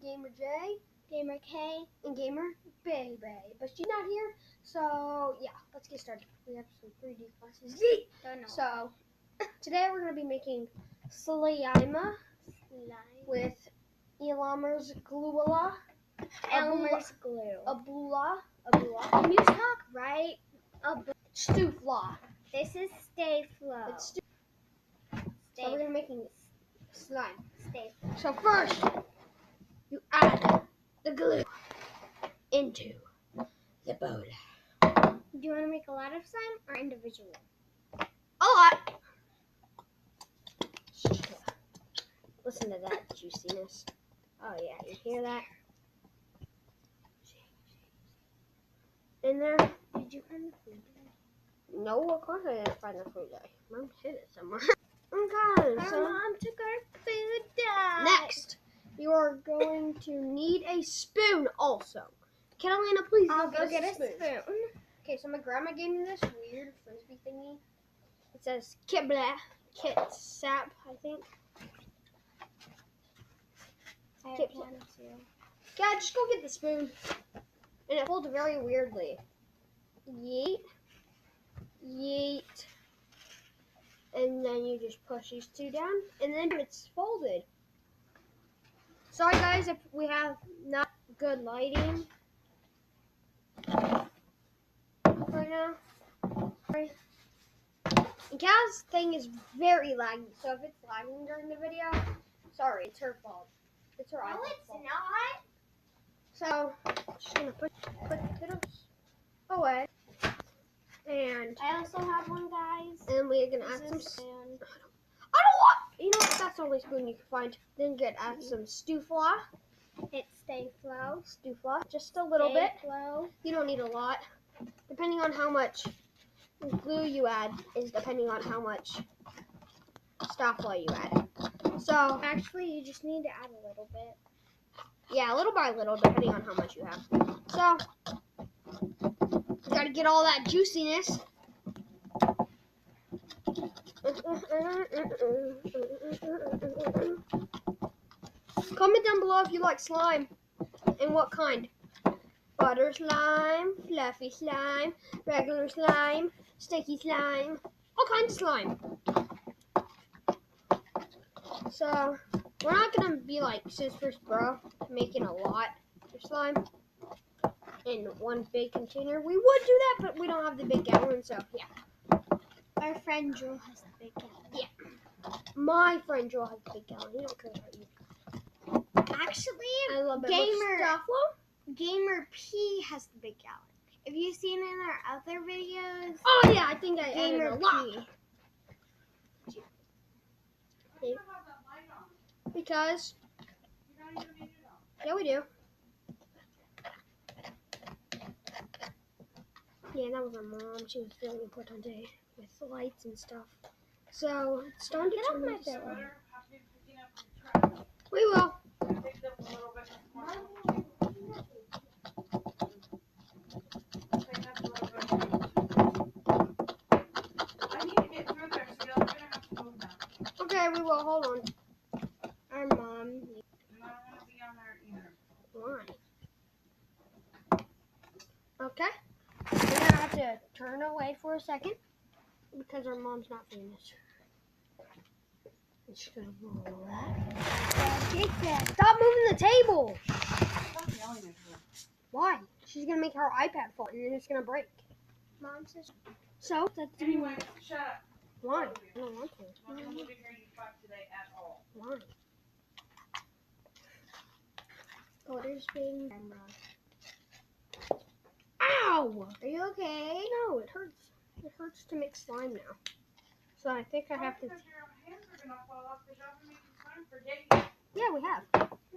Gamer J, Gamer K, and Gamer Baby. But she's not here, so yeah, let's get started. We have some 3D classes. Yeet! don't know. So, today we're going to be making slime with Elmer's Gluula, Elmer's glue. Abula, Can you talk right? Stoofla. This is Stay Flow. It's So we're going to be making slime. Stay So first, you add the glue into the bowl. Do you want to make a lot of slime or individual? A lot. Listen to that juiciness. Oh yeah, you hear that? In there? Did you find the food? No, of course I didn't find the food dye. Mom hid it somewhere. Okay, Our so mom took our food dye. next, you are going to need a spoon also. Catalina, please I'll go go get us a spoon. Okay, so my grandma gave me this weird frisbee thingy. It says Kit Sap, I think. I have Kit one too. Yeah, just go get the spoon. And it holds very weirdly. Yeet. Yeet. And then you just push these two down. And then it's folded. Sorry guys if we have not good lighting right now. Sorry. And Kaz thing is very laggy. So if it's lagging during the video, sorry, it's her fault. It's her No, iPad's it's fault. not. So, just gonna put the potatoes away, and I also have one, guys. we're gonna add some. Spoon. I don't want. You know what? That's the only spoon you can find. Then add some stoofla. It's Stay Flow. Stoofla, just a little Stay bit. Flow. You don't need a lot. Depending on how much glue you add is depending on how much stoofla you add. So Actually, you just need to add a little bit. yeah, little by little, depending on how much you have. So you gotta get all that juiciness. Comment down below if you like slime and what kind. Butter slime, fluffy slime, regular slime, sticky slime, all kinds of slime. So we're not gonna be like Sisters Bro, making a lot of slime in one big container. We would do that, but we don't have the big gallon, so yeah. Our friend Joel has the big gallon. Yeah. My friend Joel has a big gallon. He don't care about you. Actually, I love it. Gamer P has the big gallon. If you've seen it in our other videos, Oh yeah, I think I added Gamer a lot. P. Because yeah, we do. Yeah, that was our mom. She was very important today with the lights and stuff. So it's time to turn my pillow. We will. Okay, we will. Hold on. Our mom. Why? Okay. We're gonna have to turn away for a second because our mom's not famous. It's gonna roll that. Stop moving the table. Why? She's gonna make her iPad fall and then it's gonna break. Mom says. So that's Anyway, shut up. why? I don't want to. I'm not going to hear you talk today at all. Why? Daughter's being camera. Ow! Are you okay? No, it hurts. It hurts to make slime now. So I think I have to. Because your hands are going to fall off because y'all been making slime for days. Yeah, we have.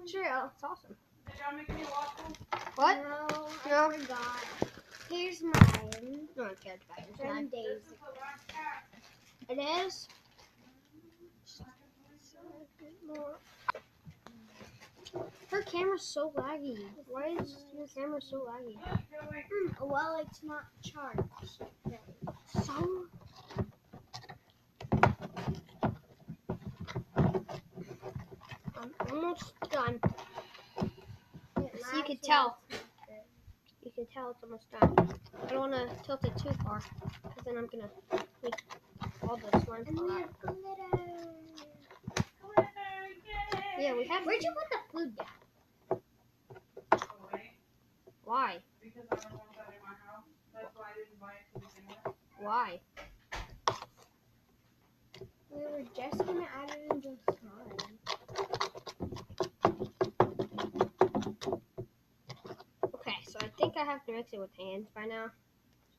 Sure, it's awesome. Did y'all make any waffles? What? No, No. I forgot. Here's mine. No, it's good. It's From not. days This is the last pack. It is. Her camera's so laggy. Why is your camera so laggy? Well, it's not charged. So. I'm almost done. can tell. You can tell it's almost done. I don't want to tilt it too far, because then I'm gonna make all the slime And fall we out. have glitter. Yeah, we have. Where'd you put the food down? Why? Because I don't want that in my house. That's why I didn't buy it to begin with. Why? We were just gonna add it into slime. Okay, so I think I have to mix it with hands by now.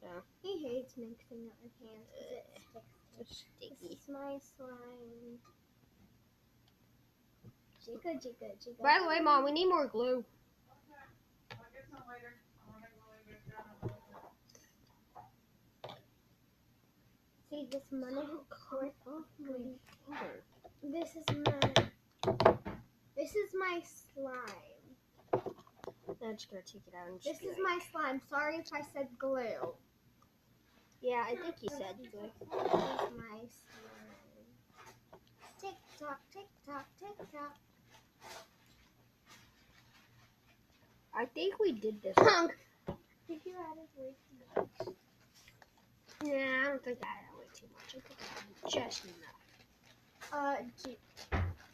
So He hates mixing it with hands because it it's sticks. sticky. This is my slime. Jigga, jigga, jigga. By the way, Mom, we need more glue. I'll get some later. I want to go in there down a little bit. See this money? Finger. This is my slime. I'm just gonna take it out and This just be is like- my slime. Sorry if I said glue. Yeah, I think you said glue. This is my slime. Tick tock, tick tock, tick tock. I think we did this. Did you add it way too much? Yeah, I don't think I added way too much. I think I added just enough.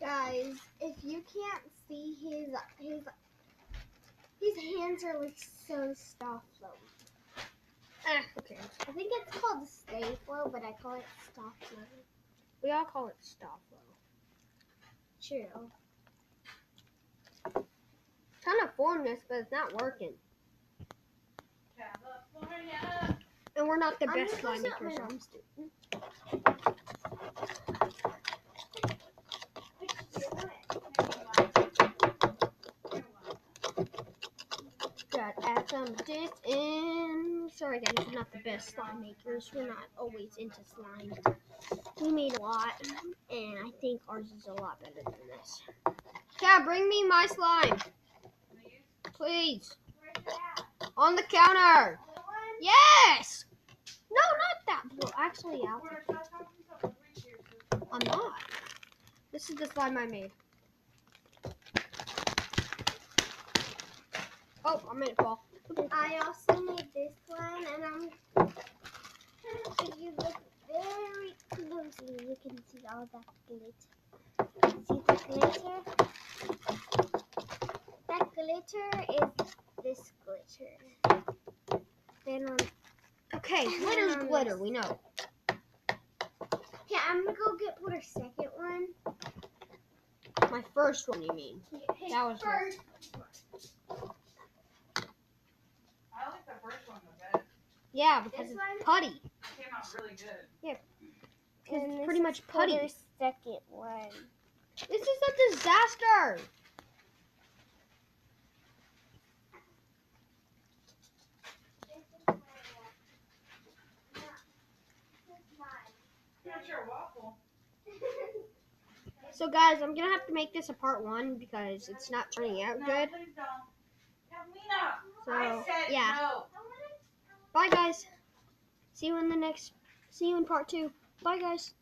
Guys, if you can't see his hands are like so stuffed. Okay. I think it's called stay flow, but I call it stop flow. We all call it stop flow. True. Trying to form this, but it's not working. California. And we're not the I'm best gonna slime close up my makers. mom's too. Gotta add some of this in. Sorry guys, we're not the best slime makers. We're not always into slime. We made a lot, and I think ours is a lot better than this. Yeah, bring me my slime. Please. On the counter. Yes! No, not that blue. Actually, I'll take it. I'm not. This is the slime I made. Oh, I made it fall. I also made this one, and if you look very closely, you can see all that glitter. See the glitter? That glitter is this glitter. Then on, Okay, glitter's glitter, we know. okay, I'm gonna go get Porter's second one. My first one, you mean? That was first. I like the first one the best. Yeah, because This it's one? putty. It came out really good. Because And it's this pretty is much putty. Porter's second one. This is a disaster. Here's your waffle. So guys, I'm gonna have to make this a part 1 because it's not turning out No, good. please don't. Catalina, I So said yeah, no. bye guys. See you in part 2. Bye guys.